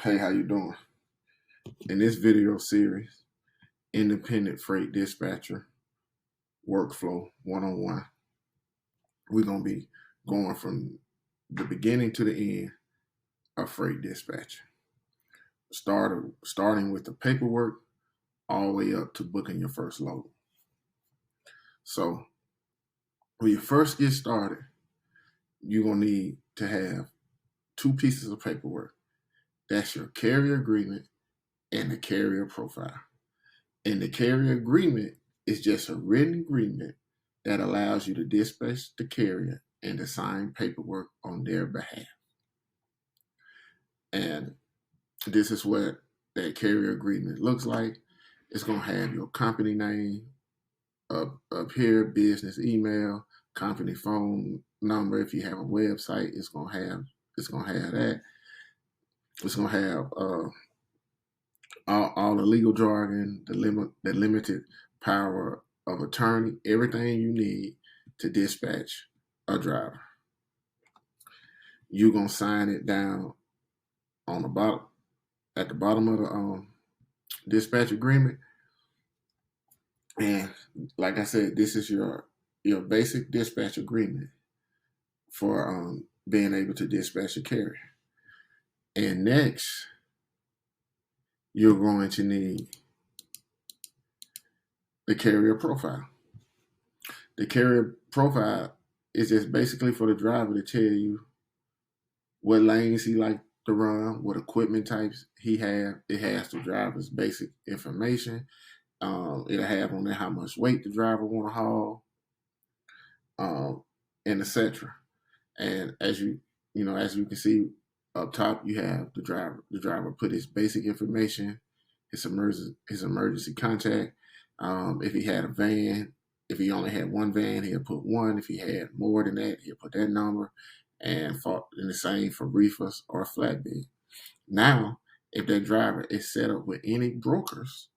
Hey, how you doing? In this video series, Independent Freight Dispatcher Workflow 101, we're going to be going from the beginning to the end of freight dispatch. Starting with the paperwork all the way up to booking your first load. So when you first get started, you're going to need to have two pieces of paperwork. That's your carrier agreement and the carrier profile. And the carrier agreement is just a written agreement that allows you to dispatch the carrier and to sign paperwork on their behalf. And this is what that carrier agreement looks like. It's going to have your company name up here, business email, company phone number. If you have a website, it's going to have that. It's going to have all the legal jargon, the limited power of attorney, everything you need to dispatch a driver. You're going to sign it down on the bottom, at the bottom of the dispatch agreement. And like I said, this is your basic dispatch agreement for being able to dispatch a carrier. And next, you're going to need the carrier profile. The carrier profile is just basically for the driver to tell you what lanes he like to run, what equipment types he have. It has the driver's basic information. It'll have on there how much weight the driver want to haul, and etc. And as you can see up top, you have the driver. The driver put his basic information, his emergency contact. If he had a van, if he only had one van, he'll put one. If he had more than that, he'll put that number. And the same for reefers or flatbed. Now, if that driver is set up with any brokers,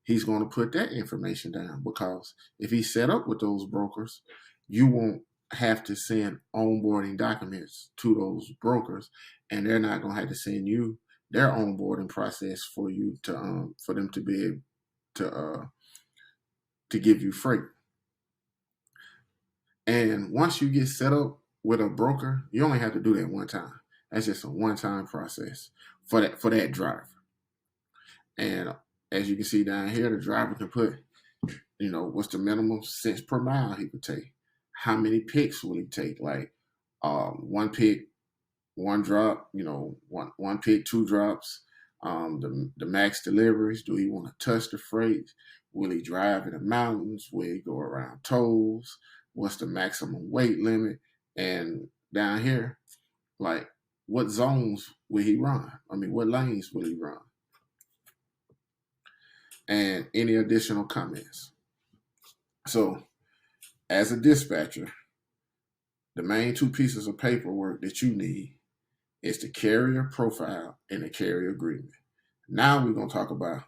he's going to put that information down, because if he's set up with those brokers, you won't have to send onboarding documents to those brokers, and they're not going to have to send you their onboarding process for you to for them to be able to give you freight. And once you get set up with a broker, you only have to do that one time. That's just a one-time process for that driver. And as you can see down here, the driver can put, what's the minimum cents per mile he could take? How many picks will he take? Like one pick, one drop, one pick, two drops. The max deliveries. Do he want to touch the freight? Will he drive in the mountains? Will he go around tolls? What's the maximum weight limit? And down here, like, what zones will he run? What lanes will he run? And any additional comments. So, as a dispatcher, the main two pieces of paperwork that you need is the carrier profile and the carrier agreement. Now we're going to talk about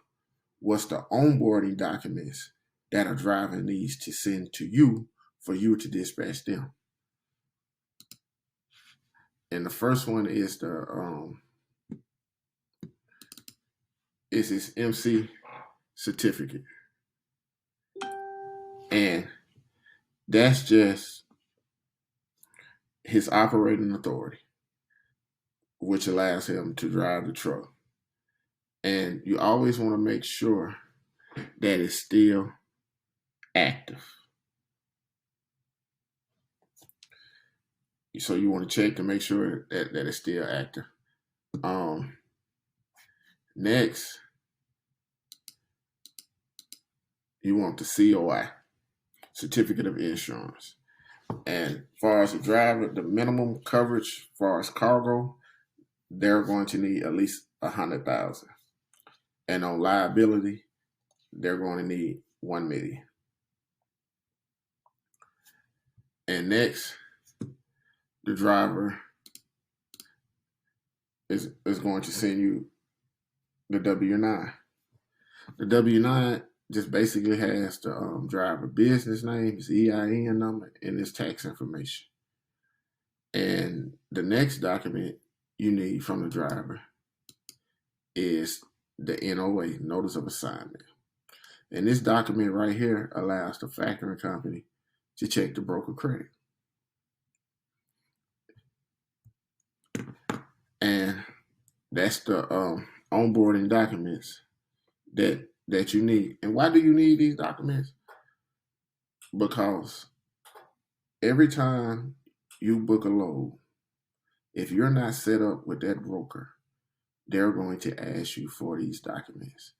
what's the onboarding documents that a driver needs to send to you for you to dispatch them. And the first one is his MC certificate. And that's just his operating authority, which allows him to drive the truck. And you always want to make sure that it's still active. So you want to check to make sure that it's still active. Next, you want the COI, Certificate of Insurance. And as far as the driver, the minimum coverage as far as cargo, they're going to need at least $100,000. And on liability, they're going to need $1 million. And next, the driver is going to send you the W-9. The W-9 just basically has the driver business name, his EIN number, and his tax information. And the next document you need from the driver is the NOA, Notice of Assignment. And this document right here allows the factoring company to check the broker credit. And that's the onboarding documents that you need. And why do you need these documents? Because every time you book a load, if you're not set up with that broker, they're going to ask you for these documents.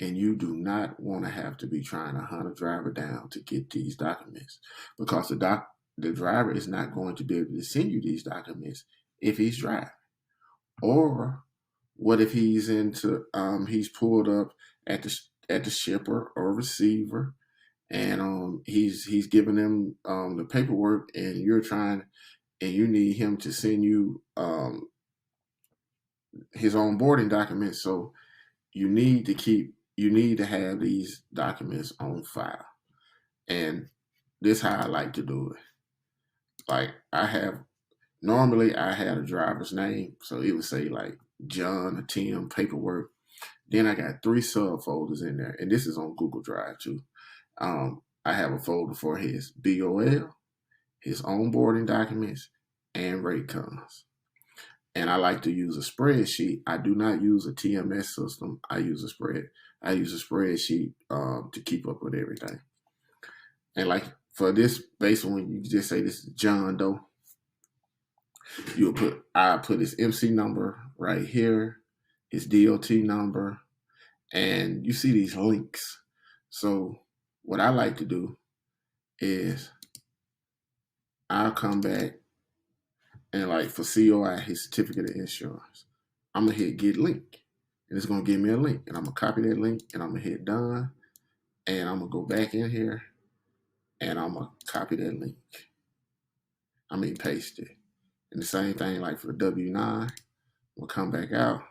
And you do not want to have to be trying to hunt a driver down to get these documents, because the driver is not going to be able to send you these documents if he's driving. Or what if he's he's pulled up at the shipper or receiver, and he's giving them the paperwork, and you need him to send you his onboarding documents. So you need to have these documents on file. And this is how I like to do it. Like normally I had a driver's name, so it would say like John or Tim paperwork. Then I got 3 subfolders in there, and this is on Google Drive too. I have a folder for his BOL, his onboarding documents, and rate cons. And I like to use a spreadsheet. I do not use a TMS system. I use a spreadsheet to keep up with everything. And like for this base one, you just say this is John Doe. I put his MC number right here, his DOT number, and you see these links. So what I like to do is I'll come back and like for COI, his certificate of insurance, I'm gonna hit get link, and it's gonna give me a link, and I'm gonna copy that link, and I'm gonna hit done, and I'm gonna go back in here, and I'm gonna copy that link. Paste it. And the same thing like for the W9, we'll come back out,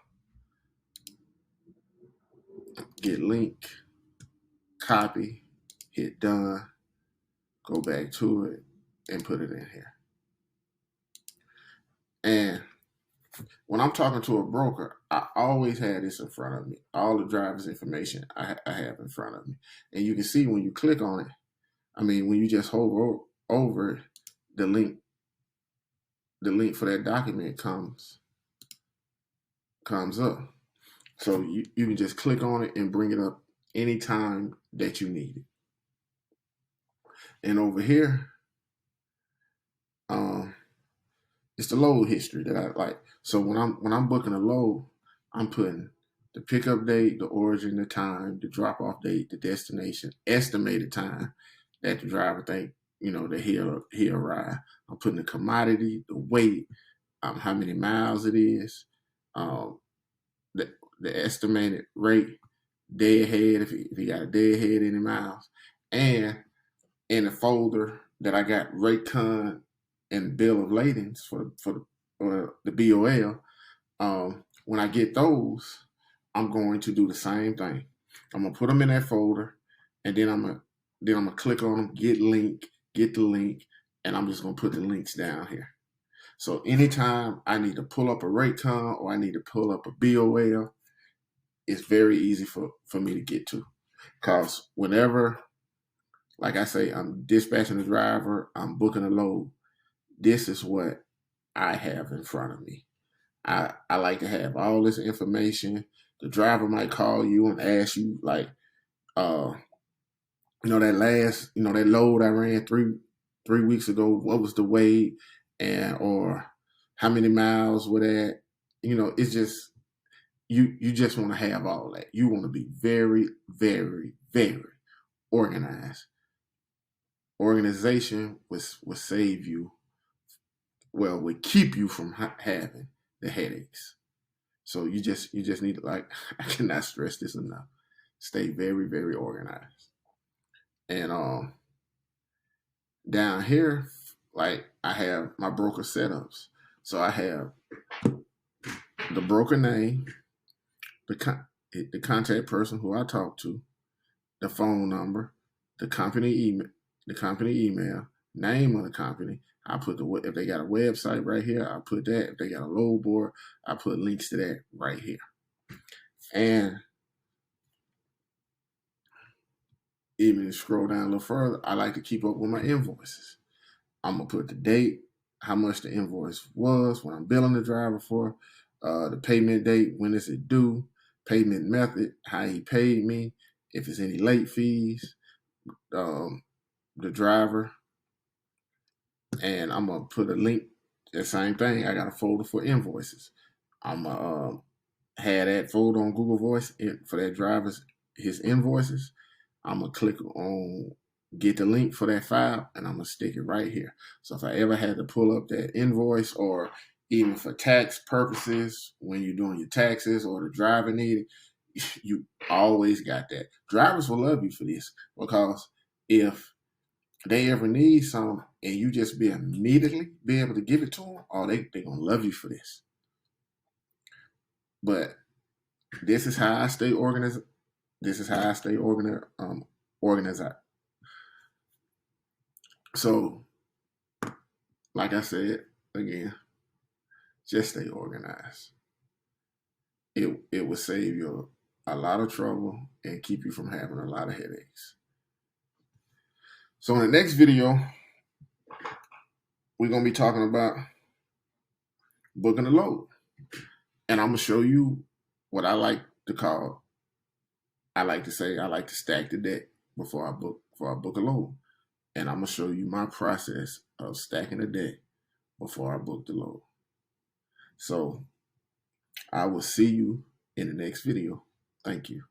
get link, copy, hit done, go back to it, and put it in here. And when I'm talking to a broker, I always have this in front of me. All the driver's information I have in front of me. And you can see when you click on it, when you just hover over the link for that document comes up. So you can just click on it and bring it up anytime that you need it. And over here, it's the load history that I like. So when I'm booking a load, I'm putting the pickup date, the origin, the time, the drop off date, the destination, estimated time that the driver think that he'll arrive. I'm putting the commodity, the weight, how many miles it is, the estimated rate, deadhead if he got a deadhead any miles, and in the folder that I got rate con and bill of ladings for the BOL. When I get those, I'm going to do the same thing. I'm gonna put them in that folder, and then I'm gonna click on them, get the link, and I'm just gonna put the links down here. So anytime I need to pull up a rate con or I need to pull up a BOL, it's very easy for me to get to. Because whenever, like I say, I'm dispatching the driver, I'm booking a load, this is what I have in front of me. I like to have all this information. The driver might call you and ask you like, that load I ran three weeks ago, what was the weight, or how many miles were that? It's just you just want to have all that. You want to be very, very, very organized. Organization will save you. Well, would keep you from having the headaches. So you just need to, like, I cannot stress this enough. Stay very, very organized. And down here, like, I have my broker setups. So I have the broker name, the contact person who I talk to, the phone number, the company email, name of the company. I put if they got a website right here, I put that. If they got a load board, I put links to that right here. And even to scroll down a little further, I like to keep up with my invoices. I'm gonna put the date, how much the invoice was, what I'm billing the driver for, the payment date, when is it due, payment method, how he paid me, if there's any late fees, the driver, and I'm gonna put a link. The same thing. I got a folder for invoices. I'm gonna have that folder on Google Voice for that driver's his invoices. I'm gonna click on get the link for that file, and I'm gonna stick it right here. So if I ever had to pull up that invoice, or even for tax purposes, when you're doing your taxes or the driver needed, you always got that. Drivers will love you for this, because if they ever need some and you just immediately be able to give it to them, oh, they gonna love you for this. But this is how I stay organized. This is how I stay organized. So, like I said again, just stay organized. It will save you a lot of trouble and keep you from having a lot of headaches. So in the next video, we're gonna be talking about booking a load, and I'm gonna show you what I like to call. I like to say I like to stack the deck before I book a load, and I'm gonna show you my process of stacking the deck before I book the load. So I will see you in the next video. Thank you.